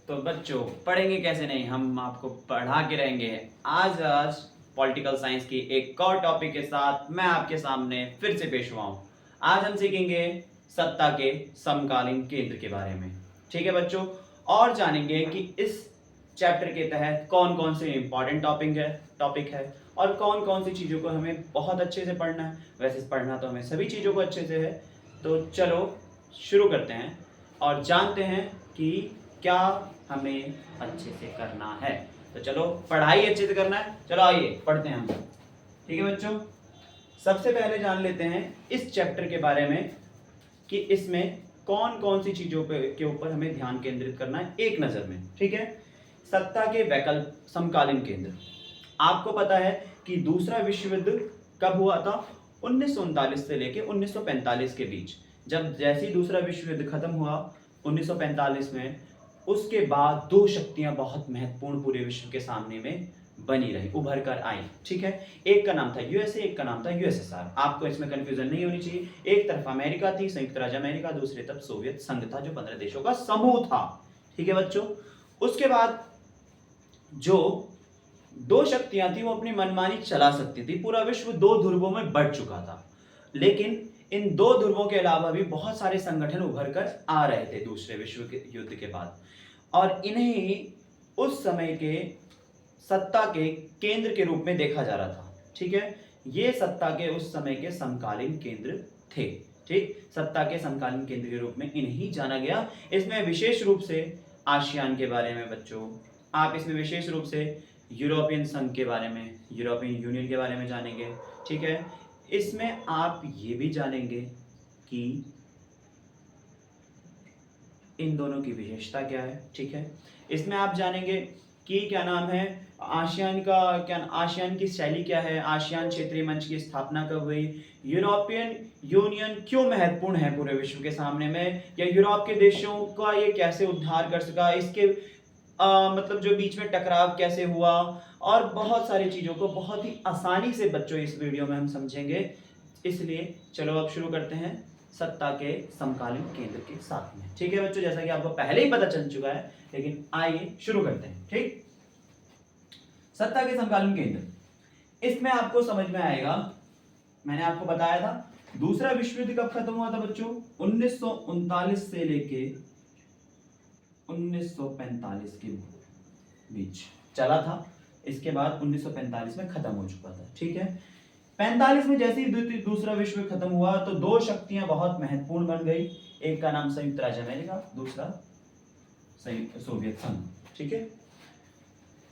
तो बच्चों पढ़ेंगे कैसे नहीं, हम आपको पढ़ा के रहेंगे। आज पॉलिटिकल साइंस की एक और टॉपिक के साथ मैं आपके सामने फिर से पेश हुआ हूँ। आज हम सीखेंगे सत्ता के समकालीन केंद्र के बारे में। ठीक है बच्चों, और जानेंगे कि इस चैप्टर के तहत कौन कौन से इंपॉर्टेंट टॉपिक है और कौन कौन सी चीज़ों को हमें बहुत अच्छे से पढ़ना है। वैसे पढ़ना तो हमें सभी चीज़ों को अच्छे से है, तो चलो शुरू करते हैं और जानते हैं कि क्या हमें अच्छे से करना है। तो चलो पढ़ाई अच्छे से करना है, चलो आइए पढ़ते हैं हम। ठीक है बच्चों, सबसे पहले जान लेते हैं इस चैप्टर के बारे में कि इसमें कौन कौन सी चीजों के ऊपर हमें ध्यान केंद्रित करना है एक नजर में। ठीक है, सत्ता के वैकल्प समकालीन केंद्र। आपको पता है कि दूसरा विश्व युद्ध कब हुआ था? 1939 से लेके 1945 के बीच। जब जैसे ही दूसरा विश्व युद्ध खत्म हुआ 1945 में, उसके बाद दो शक्तियां बहुत महत्वपूर्ण पूरे विश्व के सामने में बनी रही, उभर कर आई। ठीक है, एक का नाम था यूएसए, एक का नाम था यूएसएसआर। आपको इसमें कंफ्यूजन नहीं होनी चाहिए। एक तरफ अमेरिका थी, संयुक्त राज्य अमेरिका, दूसरी तरफ सोवियत संघ था जो 15 देशों का समूह था। ठीक है बच्चों, उसके बाद जो दो शक्तियां थी वो अपनी मनमानी चला सकती थी। पूरा विश्व दो ध्रुवों में बढ़ चुका था, लेकिन इन दो ध्रुवों के अलावा भी बहुत सारे संगठन उभर कर आ रहे थे दूसरे विश्व युद्ध के बाद, और इन्हें उस समय के सत्ता के केंद्र के रूप में देखा जा रहा था। ठीक है, ये सत्ता के उस समय के समकालीन केंद्र थे। ठीक, सत्ता के समकालीन केंद्र के रूप में इन्हें जाना गया। इसमें विशेष रूप से आसियान के बारे में बच्चों, आप इसमें विशेष रूप से यूरोपियन संघ के बारे में, यूरोपियन यूनियन के बारे में जानेंगे। ठीक है, इसमें आप ये भी जानेंगे कि इन दोनों की विशेषता क्या है। ठीक है, इसमें आप जानेंगे कि क्या नाम है, आसियान की शैली क्या है, आसियान क्षेत्रीय मंच की स्थापना कब हुई, यूरोपियन यूनियन क्यों महत्वपूर्ण है पूरे विश्व के सामने में, या यूरोप के देशों का ये कैसे उद्धार कर सका, इसके मतलब जो बीच में टकराव कैसे हुआ, और बहुत सारी चीजों को बहुत ही आसानी से बच्चों इस वीडियो में हम समझेंगे। इसलिए चलो अब शुरू करते हैं सत्ता के समकालीन केंद्र के साथ में। ठीक है बच्चों, जैसा कि आपको पहले ही पता चल चुका है, लेकिन आइए शुरू करते हैं। ठीक, सत्ता के समकालीन केंद्र, इसमें आपको समझ में आएगा, मैंने आपको बताया था दूसरा विश्व युद्ध कब खत्म हुआ था बच्चों? 1939 से लेके 1945 के बीच चला था। इसके बाद 1945 में खत्म हो चुका था। ठीक है, 45 में जैसे ही दूसरा विश्व युद्ध खत्म हुआ तो दो शक्तियां बहुत महत्वपूर्ण बन गई। एक का नाम संयुक्त राज्य अमेरिका, दूसरा सोवियत संघ। ठीक है,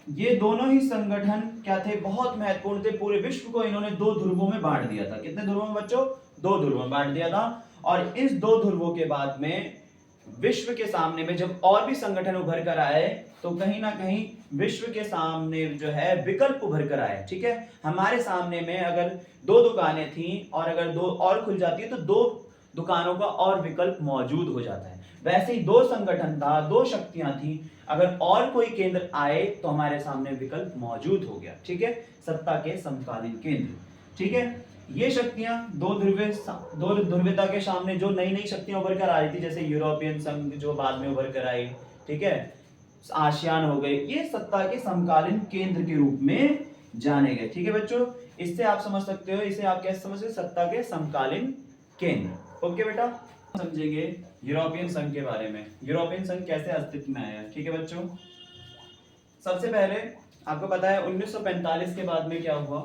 ये दोनों ही संगठन क्या थे? बहुत महत्वपूर्ण थे। पूरे विश्व को इन्होंने दो ध्रुवों में बांट दिया था। कितने ध्रुवों में बच्चों? दो ध्रुवों में बांट दिया था। और इस दो ध्रुवों के बाद में विश्व के सामने में जब और भी संगठन उभर कर आए तो कहीं ना कहीं विश्व के सामने जो है विकल्प उभर कर आए। ठीक है, हमारे सामने में अगर दो दुकानें थी और अगर दो और खुल जाती है तो दो दुकानों का और विकल्प मौजूद हो जाता है। वैसे ही दो संगठन था, दो शक्तियां थी, अगर और कोई केंद्र आए तो हमारे सामने विकल्प मौजूद हो गया। ठीक है, सत्ता के समकालीन केंद्र। ठीक है, ये शक्तियां दो ध्रुवता के सामने जो नई नई शक्तियां उभर कर आ रही थी, जैसे यूरोपियन संघ जो बाद में उभर कर आई, ठीक है, आसियान हो गए, ये सत्ता के समकालीन केंद्र के रूप में जाने गए। ठीक है बच्चों, इससे आप समझ सकते हो, इसे आप कैसे समझ सकते? सत्ता के समकालीन केंद्र। ओके बेटा, समझेंगे यूरोपियन संघ के बारे में। यूरोपियन संघ कैसे अस्तित्व में आया? ठीक है बच्चों, सबसे पहले आपको पता है 1945 के बाद में क्या हुआ?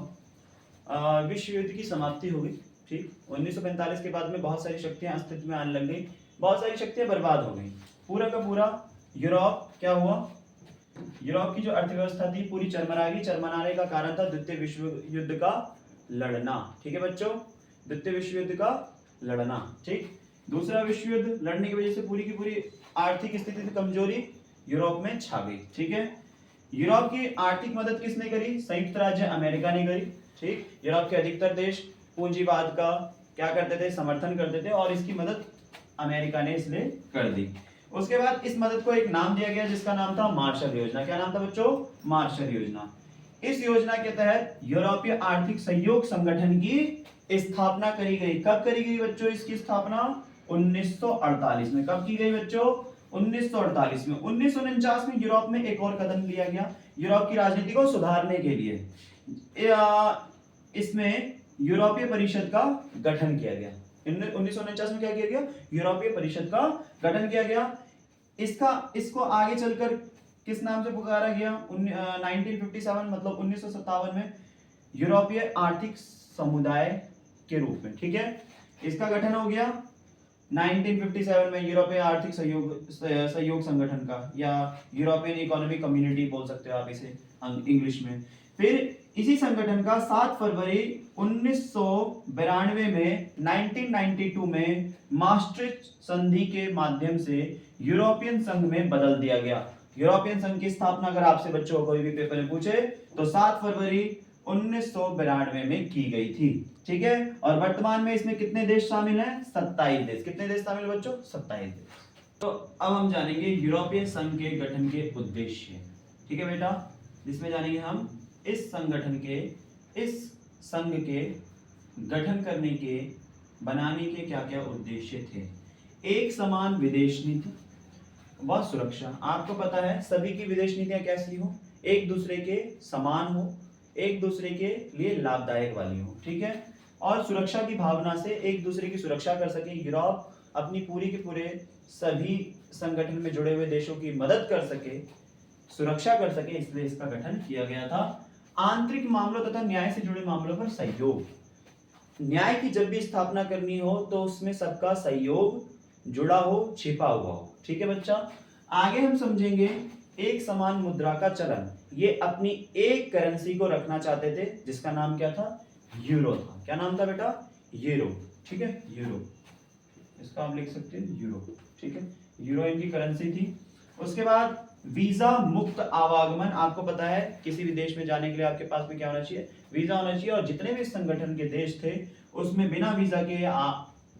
विश्व युद्ध की समाप्ति हो गई। ठीक, 1945 के बाद में बहुत सारी शक्तियां अस्तित्व में आने लग गई, बहुत सारी शक्तियां बर्बाद हो गई। पूरा का पूरा यूरोप क्या हुआ? यूरोप की जो अर्थव्यवस्था थी पूरी चरमरा गई। चरमराने का कारण था द्वितीय विश्व युद्ध का लड़ना। ठीक है बच्चों, द्वितीय विश्व युद्ध का लड़ना। ठीक, दूसरा विश्व युद्ध लड़ने की वजह से पूरी की पूरी आर्थिक स्थिति से कमजोरी यूरोप में छा गई। ठीक है, यूरोप की आर्थिक मदद किसने करी? संयुक्त राज्य अमेरिका ने करी। ठीक, यूरोप के अधिकतर देश पूंजीवाद का क्या करते थे? समर्थन करते थे, और इसकी मदद अमेरिका ने इसलिए कर दी। उसके बाद इस मदद को एक नाम दिया गया जिसका नाम था मार्शल योजना। क्या नाम था बच्चों? मार्शल योजना। इस योजना के तहत यूरोपीय आर्थिक सहयोग संगठन की स्थापना करी गई। कब करी गई बच्चों इसकी स्थापना? 1948 में। कब की गई बच्चों? 1948 में। 1949 में यूरोप में एक और कदम लिया गया यूरोप की राजनीति को सुधारने के लिए। इसमें यूरोपीय परिषद का गठन किया गया। 1949 में क्या किया गया? यूरोपीय परिषद का गठन किया गया। इसको आगे चलकर किस नाम से पुकारा गया? 1957 मतलब 1957 में यूरोपीय आर्थिक समुदाय के रूप में। ठीक है, इसका गठन हो गया 1957 में यूरोपीय आर्थिक सहयोग संगठन का, या यूरोपियन इकोनॉमिक कम्युनिटी बोल सकते हो आप इसे इंग्लिश में। फिर इसी संगठन का 7 फरवरी 1992 में 1992 में मास्ट्रिच संधि के माध्यम से यूरोपियन संघ में बदल दिया गया। यूरोपियन संघ की स्थापना अगर आपसे बच्चों को कोई भी पेपर में पूछे तो 7 फरवरी 1992 में की गई थी। ठीक है, और वर्तमान में इसमें कितने देश शामिल हैं? 27 देश। कितने देश शामिल बच्चों? 27 देश। तो अब हम जानेंगे यूरोपीय संघ के गठन के उद्देश्य। ठीक है बेटा, जिसमें जानेंगे हम इस संघ के गठन करने के, बनाने के क्या क्या उद्देश्य थे। एक समान विदेश नीति व सुरक्षा। आपको पता है सभी की विदेश नीतियां कैसी हो? एक दूसरे के समान हो, एक दूसरे के लिए लाभदायक वाली हो। ठीक है, और सुरक्षा की भावना से एक दूसरे की सुरक्षा कर सके। यूरोप अपनी पूरी के पूरे सभी संगठन में जुड़े हुए देशों की मदद कर सके, सुरक्षा कर सके, इसलिए इसका गठन किया गया था। आंतरिक मामलों तथा न्याय से जुड़े मामलों पर सहयोग। न्याय की जब भी स्थापना करनी हो तो उसमें सबका सहयोग जुड़ा हो, छिपा हुआ हो। ठीक है बच्चा, आगे हम समझेंगे एक समान मुद्रा का चलन। ये अपनी एक करेंसी को रखना चाहते थे जिसका नाम क्या था? यूरो था। क्या नाम था बेटा? यूरो। ठीक है, यूरो, इसका आप लिख सकते हैं यूरो। ठीक है, यूरो इनकी करेंसी थी। उसके बाद वीजा मुक्त आवागमन। आपको पता है किसी भी देश में जाने के लिए आपके पास में क्या होना चाहिए? वीजा होना चाहिए, और जितने भी संगठन के देश थे उसमें बिना वीजा के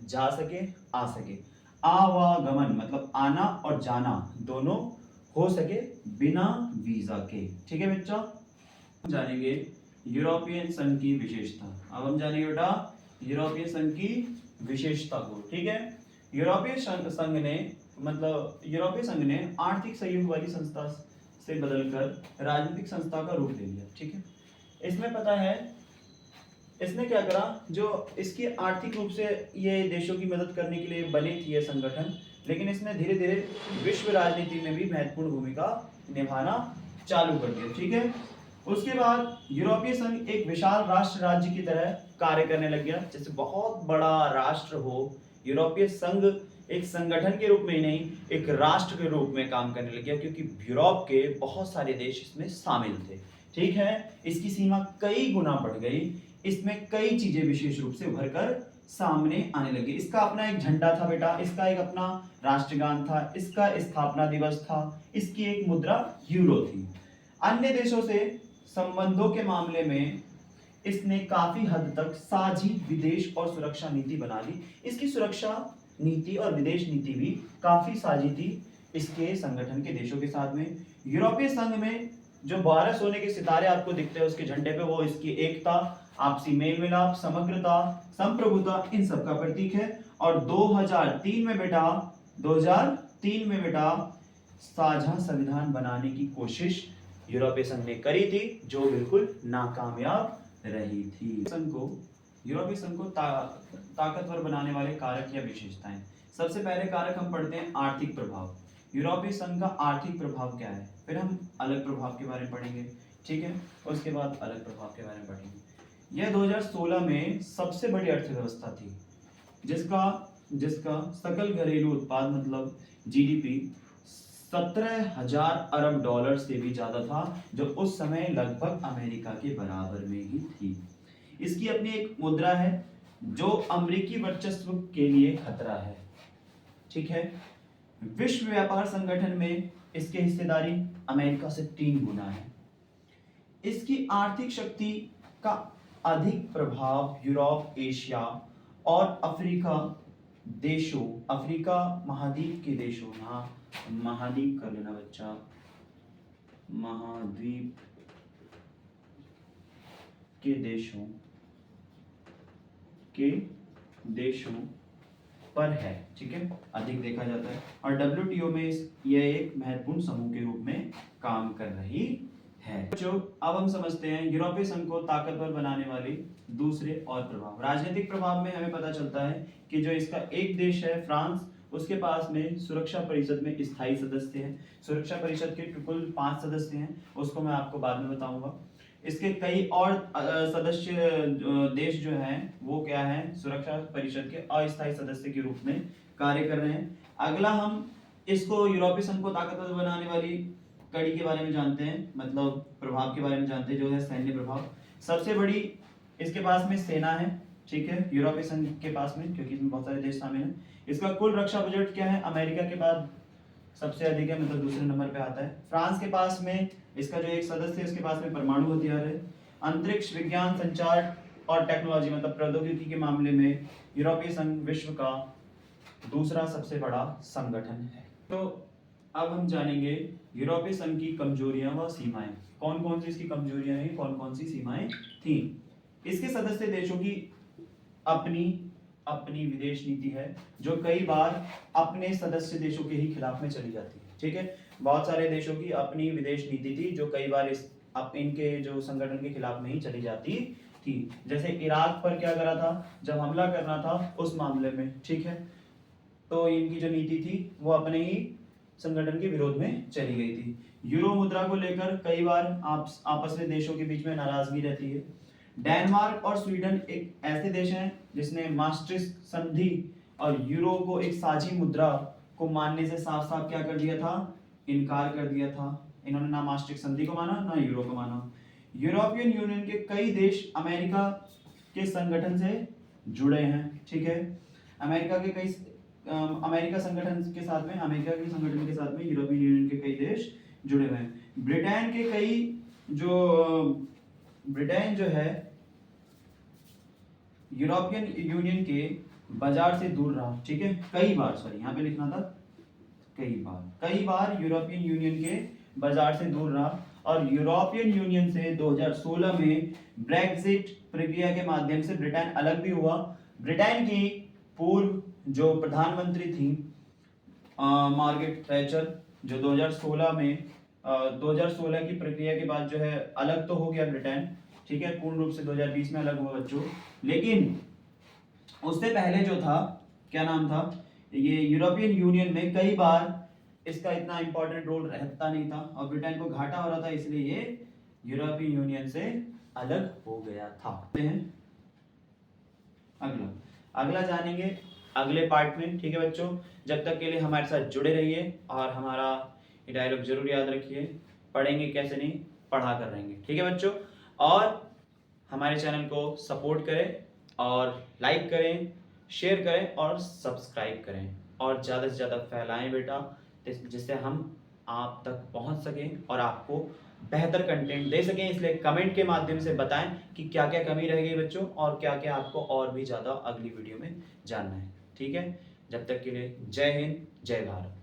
जा सके, आ सके। आवागमन मतलब आना और जाना दोनों हो सके बिना वीजा के। ठीक है बच्चा, जानेंगे यूरोपियन संघ की विशेषता। अब हम जानेंगे बेटा यूरोपियन संघ की विशेषता को। ठीक है, यूरोपीय संघ ने आर्थिक सहयोग वाली संस्था से बदलकर राजनीतिक संस्था का रूप ले लिया। ठीक है, इसमें पता है इसने क्या करा, जो इसकी आर्थिक रूप से ये देशों की मदद करने के लिए बनी थी ये संगठन, लेकिन इसने धीरे धीरे विश्व राजनीति में भी महत्वपूर्ण भूमिका निभाना चालू कर दिया। ठीक है, उसके बाद यूरोपीय संघ एक विशाल राष्ट्र राज्य की तरह कार्य करने लग गया। जैसे बहुत बड़ा राष्ट्र हो, यूरोपीय संघ एक संगठन के रूप में ही नहीं, एक राष्ट्र के रूप में काम करने लग गया, क्योंकि यूरोप के बहुत सारे देश इसमें शामिल थे। ठीक है, इसकी सीमा कई गुना बढ़ गई, इसमें कई चीजें विशेष रूप से उभर कर सामने आने लगी। इसका अपना एक झंडा था बेटा, इसका एक अपना राष्ट्रगान था, इसका स्थापना दिवस था, इसकी एक मुद्रा यूरो थी। अन्य देशों से संबंधों के मामले में इसने काफी हद तक साझी विदेश और सुरक्षा नीति बना ली। इसकी सुरक्षा नीति और विदेश नीति भी काफी साझी थी इसके संगठन के देशों के साथ में। यूरोपीय संघ में जो 12 सोने के सितारे आपको दिखते हैं उसके झंडे पे, वो इसकी एकता, आपसी मेल मिलाप, समग्रता, संप्रभुता, इन सब का प्रतीक है। और 2003 में बेटा साझा संविधान बनाने की कोशिश यूरोपीय संघ ने करी थी, जो बिल्कुल नाकामयाब रही थी। यूरोपीय संघ को ताकतवर बनाने वाले कारक या विशेषताएं। सबसे पहले कारक हम पढ़ते हैं आर्थिक प्रभाव। यूरोपीय संघ का आर्थिक प्रभाव क्या है, फिर हम अलग प्रभाव के बारे में पढ़ेंगे। ठीक है, उसके बाद अलग प्रभाव के बारे में पढ़ेंगे। यह 2016 में सबसे बड़ी अर्थव्यवस्था थी, जिसका सकल घरेलू उत्पाद मतलब जीडीपी 17,000 अरब डॉलर से भी ज्यादा था, जो उस समय लगभग अमेरिका के बराबर में ही थी। इसकी अपनी एक मुद्रा है जो अमेरिकी वर्चस्व के लिए खतरा है। ठीक है, विश्व व्यापार संगठन में इसकी हिस्सेदारी अमेरिका से 3 गुना है। इसकी आर्थिक शक्ति का अधिक प्रभाव यूरोप, एशिया और अफ्रीका महाद्वीप के देशों, महाद्वीप कर लेना बच्चा, महाद्वीप के देशों पर है, ठीक है, अधिक देखा जाता है। और WTO में यह एक महत्वपूर्ण समूह के रूप में काम कर रही है। जो अब हम समझते हैं यूरोपीय संघ को ताकतवर बनाने वाली दूसरे और प्रभाव। राजनीतिक प्रभाव में हमें पता चलता है कि जो इसका एक देश है फ्रांस, उसके पास में सुरक्षा परिषद में स्थायी सदस्य हैं। सुरक्षा परिषद के कुल 5 सदस्य हैं, उसको मैं आपको बाद में बताऊंगा। इसके कई और सदस्य देश जो हैं वो क्या है, सुरक्षा परिषद के अस्थायी सदस्य के रूप में कार्य कर रहे हैं। अगला हम इसको यूरोपीय संघ को ताकतवर बनाने वाली कड़ी के बारे में जानते हैं, मतलब प्रभाव के बारे में जानते हैं, जो है सैन्य प्रभाव। सबसे बड़ी इसके पास में सेना है, ठीक है, यूरोपीय संघ के पास में, क्योंकि इसमें बहुत सारे देश शामिल हैं। इसका कुल रक्षा बजट क्या है, अमेरिका के बाद सबसे अधिक है, मतलब दूसरे नंबर पे आता है। फ्रांस के पास में इसका जो एक सदस्य है उसके पास में परमाणु हथियार है। अंतरिक्ष विज्ञान, संचार और टेक्नोलॉजी मतलब प्रौद्योगिकी के मामले में यूरोपीय संघ विश्व का दूसरा सबसे बड़ा संगठन है। तो अब हम जानेंगे यूरोपीय संघ की कमजोरियां व सीमाएं। कौन कौन सी इसकी कमजोरियां हैं, कौन कौन सी सीमाएं थी। इसके सदस्य देशों की अपनी विदेश नीति है, जो कई बार अपने सदस्य देशों के ही खिलाफ में चली जाती है, ठीक है। बहुत सारे देशों की अपनी विदेश नीति थी जो कई बार इनके जो संगठन के खिलाफ में ही चली जाती थी। जैसे इराक पर क्या करा था, जब हमला करना था उस मामले में, ठीक है, तो इनकी जो नीति थी वो अपने ही संगठन के विरोध में चली गई थी। यूरो मुद्रा को लेकर कई बार आपस में देशों के बीच में नाराजगी रहती है। डेनमार्क और स्वीडन एक ऐसे देश हैं जिसने मास्ट्रिक्ट संधि और यूरो को एक साझी मुद्रा को मानने से साफ साफ क्या कर दिया था, इनकार कर दिया था। इन्होंने ना मास्ट्रिक्ट संधि को माना ना यूरो को माना। यूरोपियन यूनियन के कई देश अमेरिका के संगठन से जुड़े हैं, ठीक है। अमेरिका संगठन के साथ में, अमेरिका के संगठन के साथ में यूरोपियन यूनियन के कई देश जुड़े हुए हैं। ब्रिटेन जो है यूरोपियन यूनियन के बाजार से दूर रहा, ठीक है, कई बार, सॉरी यहाँ पे लिखना था कई बार यूरोपियन यूनियन के बाजार से दूर रहा। और यूरोपियन यूनियन से 2016 में ब्रेक्सिट प्रक्रिया के माध्यम से ब्रिटेन अलग भी हुआ। ब्रिटेन की पूर्व जो प्रधानमंत्री थी मार्गरेट थैचर, जो 2016 की प्रक्रिया के बाद जो है अलग तो हो गया ब्रिटेन, ठीक है, पूर्ण रूप से 2020 में अलग हुआ बच्चों। लेकिन उससे पहले जो था, क्या नाम था, ये यूरोपियन यूनियन में कई बार इसका इतना इंपॉर्टेंट रोल रहता नहीं था और ब्रिटेन को घाटा हो रहा था, इसलिए ये यूरोपियन यूनियन से अलग हो गया था। अगला जानेंगे अगले पार्ट में, ठीक है बच्चों। जब तक के लिए हमारे साथ जुड़े रहिए और हमारा ये डायलॉग जरूर याद रखिए, पढ़ेंगे कैसे नहीं, पढ़ा कर रहेंगे, ठीक है बच्चों। और हमारे चैनल को सपोर्ट करें और लाइक करें, शेयर करें और सब्सक्राइब करें और ज़्यादा से ज़्यादा फैलाएं बेटा, जिससे हम आप तक पहुंच सकें और आपको बेहतर कंटेंट दे सकें। इसलिए कमेंट के माध्यम से बताएं कि क्या क्या कमी रह गई बच्चों और क्या क्या आपको और भी ज़्यादा अगली वीडियो में जानना है, ठीक है। जब तक के लिए जय हिंद, जय भारत।